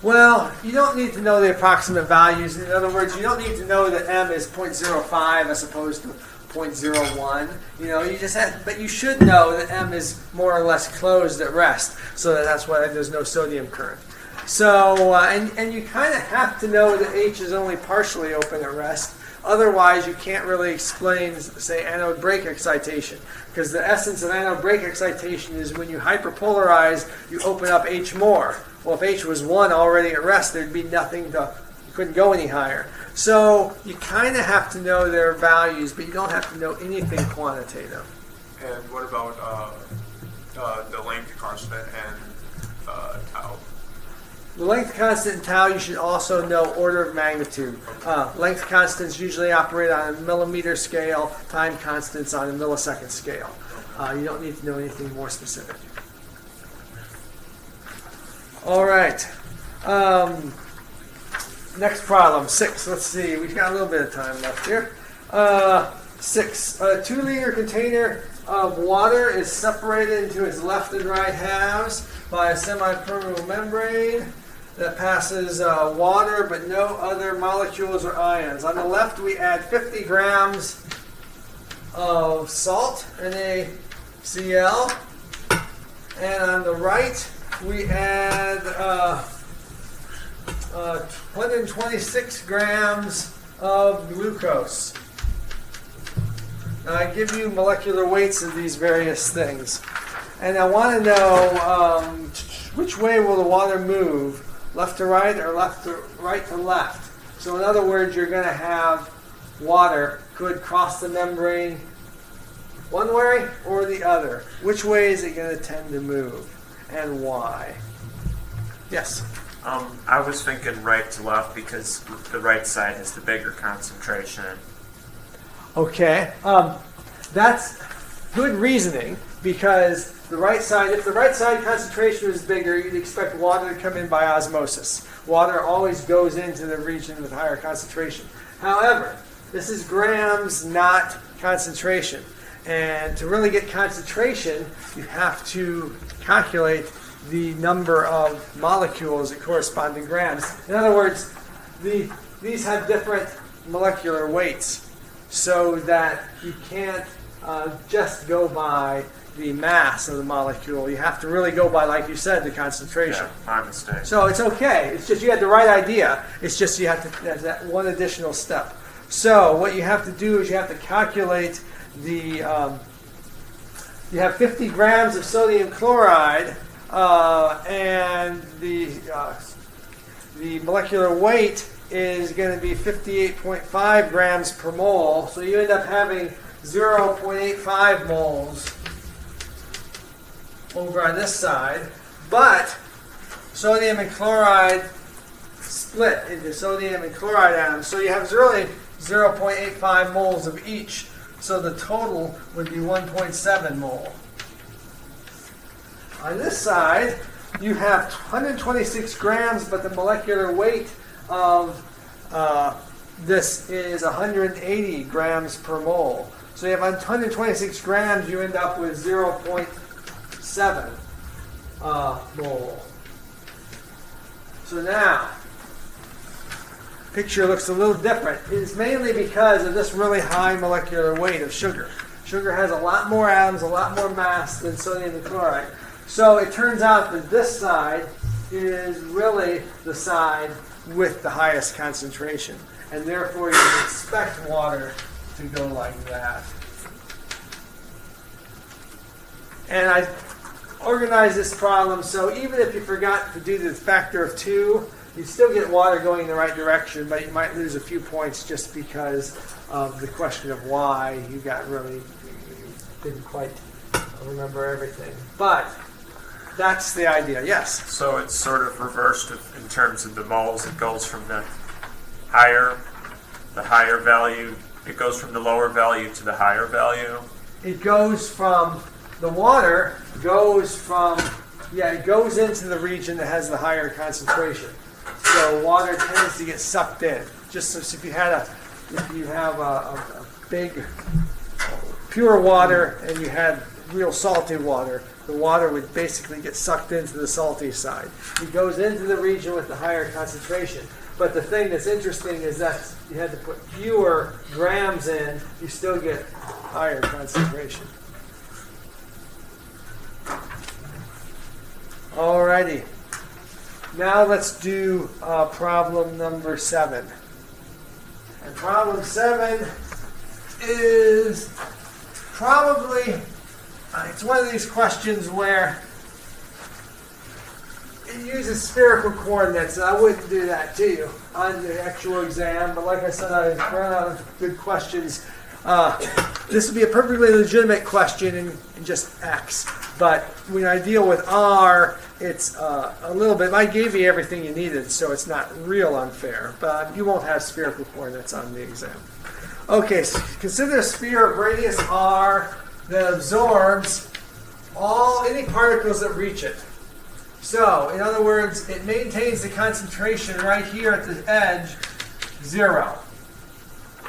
Well, you don't need to know the approximate values. In other words, you don't need to know that M is 0.05 as opposed to 0.01. You know, you just have, but you should know that M is more or less closed at rest, so that's why there's no sodium current. So, and you kind of have to know that H is only partially open at rest. Otherwise, you can't really explain, say, anode break excitation, because the essence of anode break excitation is when you hyperpolarize, you open up H more. Well, if H was 1 already at rest, there'd be nothing to, you couldn't go any higher. So you kind of have to know their values, but you don't have to know anything quantitative. And what about the length constant and tau? The length constant and tau, you should also know order of magnitude. Length constants usually operate on a millimeter scale, time constants on a millisecond scale. You don't need to know anything more specific. All right. Next problem, 6. Let's see. We've got a little bit of time left here. 6. A 2-liter container of water is separated into its left and right halves by a semi-permeable membrane that passes water but no other molecules or ions. On the left, we add 50 grams of salt, NaCl. And on the right, we add 126 grams of glucose. Now I give you molecular weights of these various things. And I want to know which way will the water move, left to right or right to left. So in other words, you're going to have water could cross the membrane one way or the other. Which way is it going to tend to move and why? Yes? I was thinking right to left because the right side has the bigger concentration. Okay, that's good reasoning because the right side, if the right side concentration is bigger, you'd expect water to come in by osmosis. Water always goes into the region with higher concentration. However, this is grams, not concentration. And to really get concentration, you have to calculate the number of molecules that correspond to grams. In other words, these have different molecular weights so that you can't just go by the mass of the molecule. You have to really go by, like you said, the concentration. Yeah, my mistake. So it's okay. It's just you had the right idea. It's just you have to, there's that one additional step. So what you have to do is you have to calculate the, you have 50 grams of sodium chloride and the molecular weight is going to be 58.5 grams per mole. So you end up having 0.85 moles over on this side. But sodium and chloride split into sodium and chloride atoms. So you have really 0.85 moles of each. So the total would be 1.7 mole. On this side, you have 126 grams, but the molecular weight of this is 180 grams per mole. So you have 126 grams, you end up with 0.7 mole. So now, picture looks a little different. It's mainly because of this really high molecular weight of sugar. Sugar has a lot more atoms, a lot more mass than sodium and chloride. So it turns out that this side is really the side with the highest concentration. And therefore you would expect water to go like that. And I organized this problem so even if you forgot to do the factor of 2, you still get water going in the right direction, but you might lose a few points just because of the question of why you didn't quite remember everything. But that's the idea, yes? So it's sort of reversed in terms of the moles. It goes from the higher value, it goes from the lower value to the higher value. It goes from, the water goes from, it goes into the region that has the higher concentration. So water tends to get sucked in. Just as if you have a big pure water and you had real salty water, the water would basically get sucked into the salty side. It goes into the region with the higher concentration. But the thing that's interesting is that you had to put fewer grams in, you still get higher concentration. Alrighty. Now let's do problem number 7. And problem 7 is probably, it's one of these questions where it uses spherical coordinates, and I wouldn't do that to you on the actual exam, but like I said, I ran out of good questions. This would be a perfectly legitimate question in just X, but when I deal with R, it's a little bit, I gave you everything you needed, so it's not real unfair, but you won't have spherical coordinates on the exam. Okay, so consider a sphere of radius R that absorbs any particles that reach it. So, in other words, it maintains the concentration right here at the edge, 0.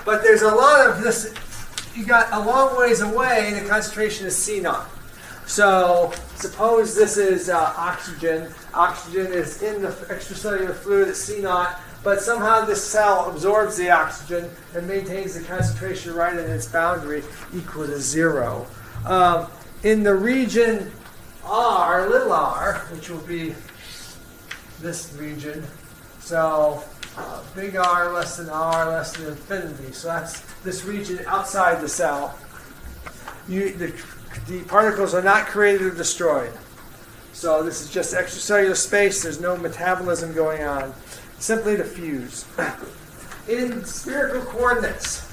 But there's a lot of this, you got a long ways away, the concentration is C0. So, suppose this is oxygen. Oxygen is in the extracellular fluid at C0, but somehow this cell absorbs the oxygen and maintains the concentration right in its boundary equal to 0. In the region R, little r, which will be this region, so big R less than infinity, so that's this region outside the cell, the particles are not created or destroyed. So this is just extracellular space, there's no metabolism going on, simply diffuse. In spherical coordinates,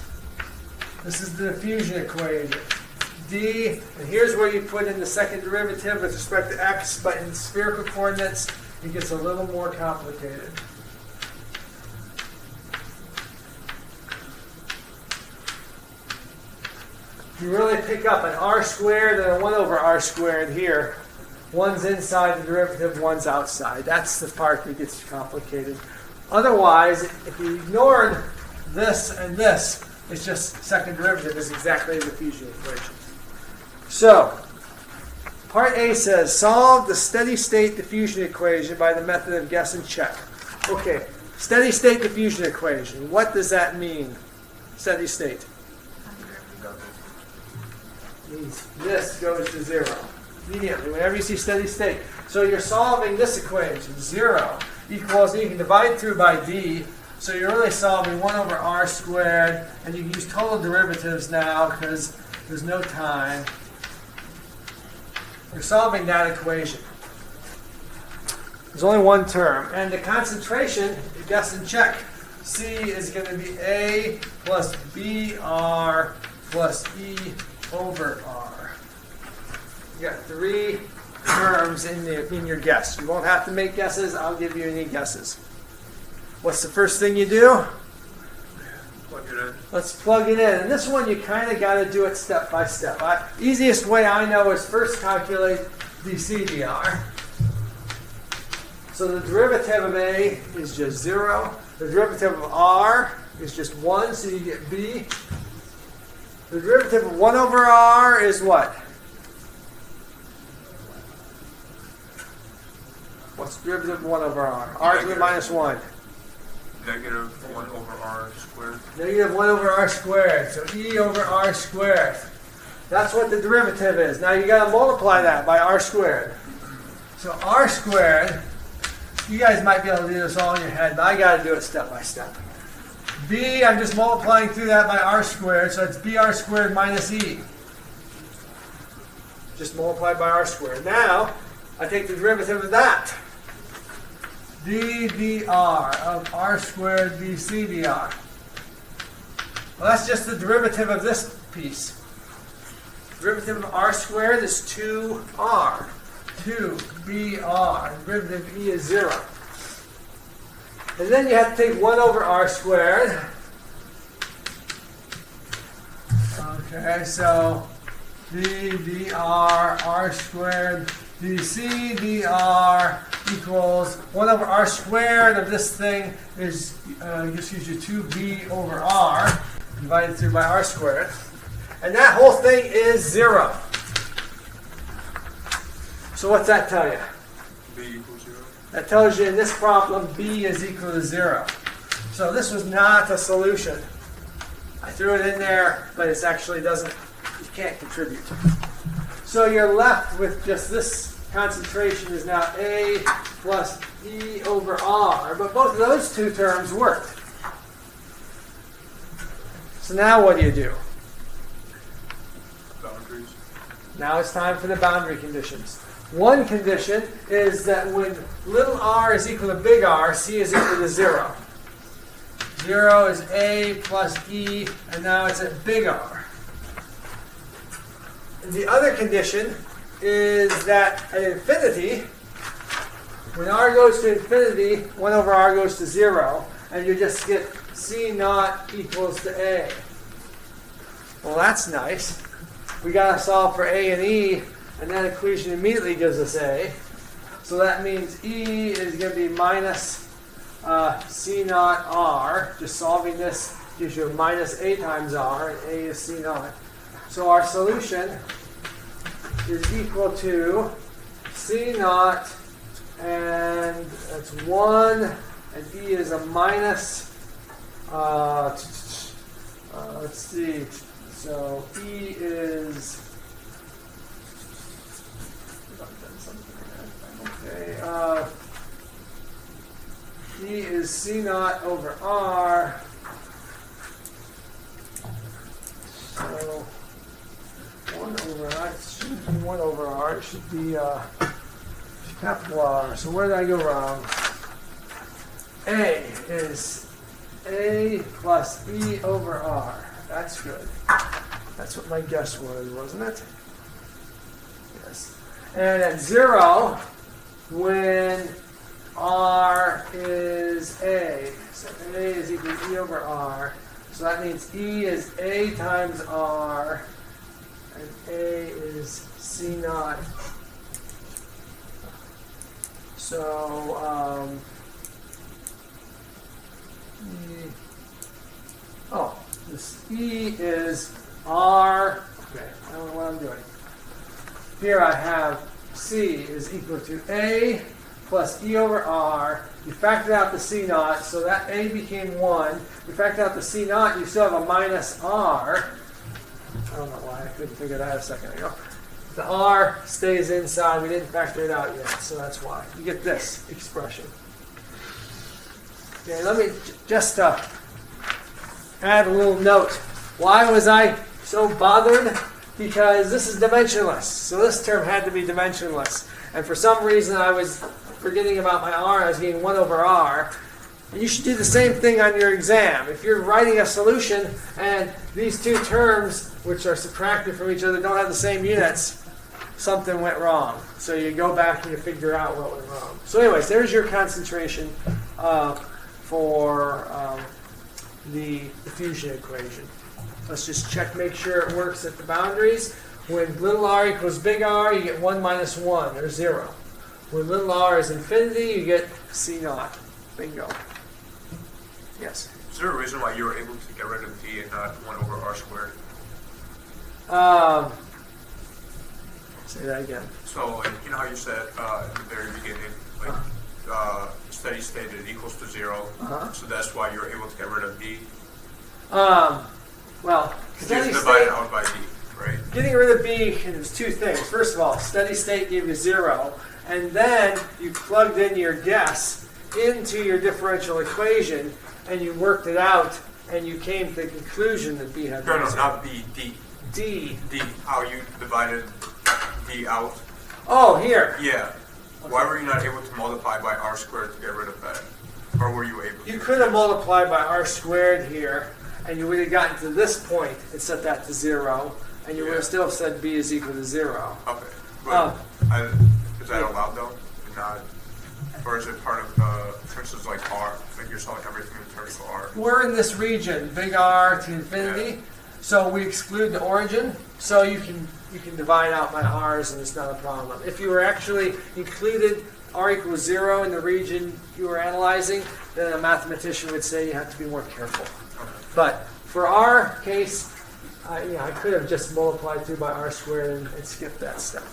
this is the diffusion equation. D, and here's where you put in the second derivative with respect to x, but in spherical coordinates, it gets a little more complicated. you really pick up an r squared and a 1 over r squared here. One's inside the derivative, one's outside. That's the part that gets complicated. Otherwise, if you ignored this and this, it's just second derivative is exactly the diffusion equation. So, part A says, solve the steady state diffusion equation by the method of guess and check. Okay, steady state diffusion equation. What does that mean? Steady state. Means this goes to 0. Immediately, whenever you see steady state. So you're solving this equation. 0 equals, you can divide through by d. So you're really solving 1 over r squared. And you can use total derivatives now because there's no time. You're solving that equation. There's only one term. And the concentration, guess and check. C is going to be A plus BR plus E over R. You got 3 terms in your guess. You won't have to make guesses. I'll give you any guesses. What's the first thing you do? Plug it in. Let's plug it in. And this one, you kind of got to do it step by step. Easiest way I know is first calculate dc dr. So the derivative of A is just 0. The derivative of R is just 1, so you get B. The derivative of 1 over R is what? What's the derivative of 1 over R? R to the minus 1. Negative 1 over r squared. Negative 1 over r squared. So E over r squared. That's what the derivative is. Now you got to multiply that by r squared. So r squared, you guys might be able to do this all in your head, but I got to do it step by step. B, I'm just multiplying through that by r squared, so it's br squared minus E. Just multiplied by r squared. Now, I take the derivative of that. d dr of r squared dc dr. Well, that's just the derivative of this piece. Derivative of r squared is 2r. 2br. Derivative of E is 0. And then you have to take 1 over r squared. Okay, so d dr r squared dc dr equals 1 over r squared of this thing is, just use your 2b over r, divided through by r squared. And that whole thing is 0. So what's that tell you? B equals 0. That tells you in this problem, b is equal to 0. So this was not a solution. I threw it in there, but it actually doesn't, you can't contribute. So you're left with just this concentration is now A plus E over R. But both of those two terms worked. So now what do? Boundaries. Now it's time for the boundary conditions. One condition is that when little r is equal to big R, C is equal to 0. 0 is A plus E, and now it's at big R. And the other condition is that at infinity, when r goes to infinity, 1 over r goes to 0, and you just get C naught equals to A. Well, that's nice. We got to solve for A and E, and that equation immediately gives us A. So that means E is going to be minus C naught R. Just solving this gives you minus A times R, and A is C naught. So our solution is equal to C naught, and that's 1, and E is a minus, let's see, so E is, okay, E is C naught over R, so 1 over R, it shouldn't be 1 over R, it should be capital R. So where did I go wrong? A is A plus E over R. That's good. That's what my guess was, wasn't it? Yes. And at 0, when R is A, so A is equal to E over R. So that means E is A times R. and A is C naught. So, this E is R. Okay, I don't know what I'm doing. Here I have C is equal to A plus E over R. You factored out the C naught, so that A became 1. You factored out the C naught, you still have a minus R. I don't know why I couldn't figure that out a second ago. The R stays inside. We didn't factor it out yet, so that's why. You get this expression. Okay, let me just add a little note. Why was I so bothered? Because this is dimensionless. So this term had to be dimensionless. And for some reason I was forgetting about my R. I was getting 1 over R. And you should do the same thing on your exam. If you're writing a solution and these two terms, which are subtracted from each other, don't have the same units, something went wrong. So you go back and you figure out what went wrong. So anyways, there's your concentration for the diffusion equation. Let's just check, make sure it works at the boundaries. When little r equals big R, you get 1 minus 1, or 0. When little r is infinity, you get C naught. Bingo. Yes? Is there a reason why you were able to get rid of D and not 1 over R squared? Say that again. So, like, you know how you said in the very beginning, like, steady state it equals to 0. So that's why you were able to get rid of D. Well, steady Just divide state, it out by D, right? getting rid of B, there's two things. First of all, steady state gave you 0, and then you plugged in your guess into your differential equation, and you worked it out, and you came to the conclusion that B had No, no, 0. not B, D. D. D, how you divided D out. Oh, here. Yeah. Why were you not able to multiply by R squared to get rid of that? Or were you able to? You could have multiplied by R squared here, and you would have gotten to this point and set that to 0, and you would have still said B is equal to 0. Okay. But is that allowed though? Not, or is it part of, for instance, like R? Like you're selling everything in terms of R. We're in this region, big R to infinity, so we exclude the origin, so you can divide out by R's and it's not a problem. If you were actually included R equals 0 in the region you were analyzing, then a mathematician would say you have to be more careful. But for our case, I could have just multiplied through by R squared and skipped that step.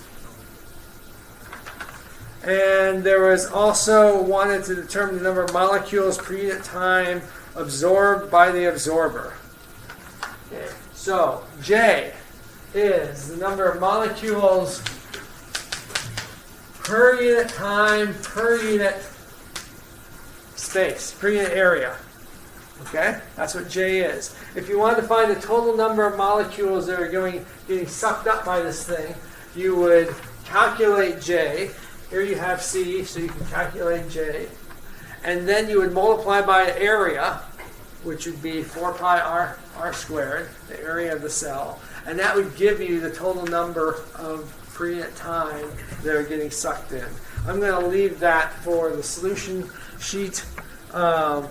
And there was also wanted to determine the number of molecules per unit time absorbed by the absorber. Okay. So J is the number of molecules per unit time, per unit space, per unit area. Okay? That's what J is. If you wanted to find the total number of molecules that are getting sucked up by this thing, you would calculate J. Here you have C, so you can calculate J. And then you would multiply by area, which would be 4 pi r squared, the area of the cell. And that would give you the total number of per unit time that are getting sucked in. I'm going to leave that for the solution sheet. But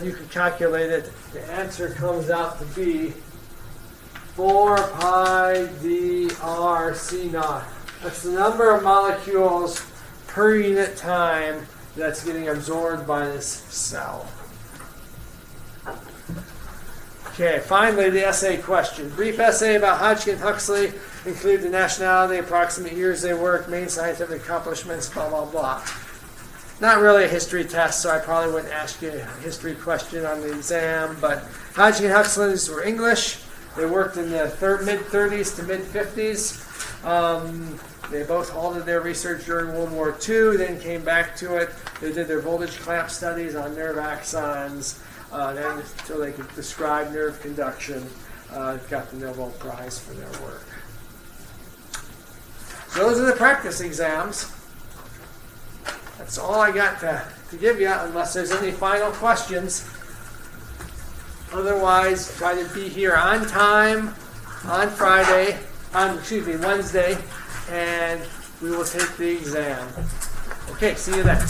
you can calculate it. The answer comes out to be 4 pi dr C naught. That's the number of molecules per unit time that's getting absorbed by this cell. Okay, finally the essay question. Brief essay about Hodgkin and Huxley. Include the nationality, approximate years they worked, main scientific accomplishments, blah, blah, blah. Not really a history test, so I probably wouldn't ask you a history question on the exam, but Hodgkin and Huxley were English. They worked in the mid-30s to mid-50s. They both halted their research during World War II, then came back to it. They did their voltage clamp studies on nerve axons, then until they could describe nerve conduction. Got the Nobel Prize for their work. So those are the practice exams. That's all I got to give you, unless there's any final questions. Otherwise, try to be here on time on Wednesday, and we will take the exam. Okay, see you then.